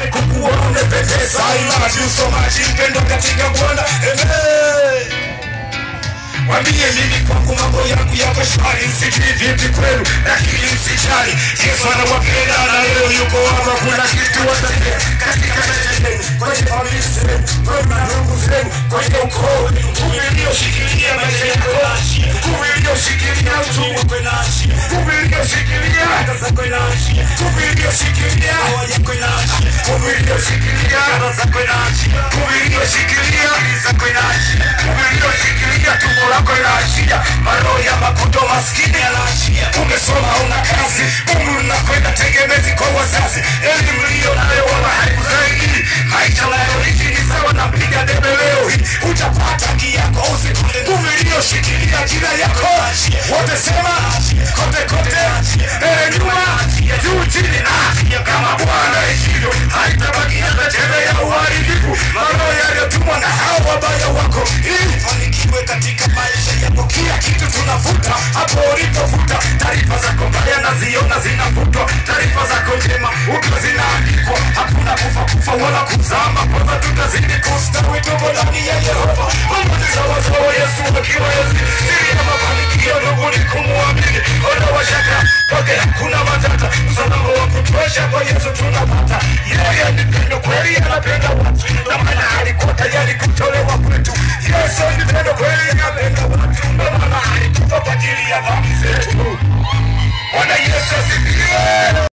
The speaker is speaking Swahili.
kukuona umependeza. I love you so much, mpendo katika Bwana. Amen. Wambie mimi kwangu mambo yangu yako shwari, msijui vipi kwenu lakini msijali. Yesu anawapenda na leo yuko hapa, kuna kitu watatenda katika maisha yenu, kwenye familia zenu, kwenye ndugu zenu, kwenye ukoo. Nguvu iliyoshikilia maisha yako inaachia, nguvu iliyoshikilia uchumi wako inaachia, nguvu iliyoshikilia hata zako inaachia, nguvu iliyoshikilia hawa yako inaachia, nguvu iliyoshikilia hata zako inaachia, nguvu iliyoshikilia zako inaachia, nguvu iliyoshikilia tumbo lako inaachia, maroho ya makuto maskini yanaachia. Umesoma una kazi, umri unakwenda tegemezi kwa wazazi, elimu hiyo nayo wala haikusaidii. Maisha nayo hiki ni sawa na mpiga debe leo hii, utapata haki yako usikule. Nguvu iliyoshikilia jina yako wote sema kote kote, mbele nyuma, juu chini, kama Bwana hivyo haitabaki hata chembe ya uharibifu. Maroho yaliyotumwa na hao wabaya wako ili fanikiwe katika maisha yako. Kila kitu tunavuta hapo ulipovuta, taarifa zako mbaya naziona zinavutwa, taarifa zako njema upya zinaandikwa. Hakuna kufa wala kuzama, kwamba tutazidi kustawi tupo ndani ya Yehova. Mungu ni sawa Yesu akiwa Yesu, siri ya mafanikio ndugu ni kumuamini. Ona washaka kwake hakuna matata, usalama wa kutosha kwa Yesu tunapata. Yeye ni pendo kweli, anapenda watu na maana alikuwa tayari kutolewa kwetu. Yesu ni pendo kweli, anapenda watu na maana alikufa kwa ajili ya dhambi zetu. Bwana Yesu asifiwe.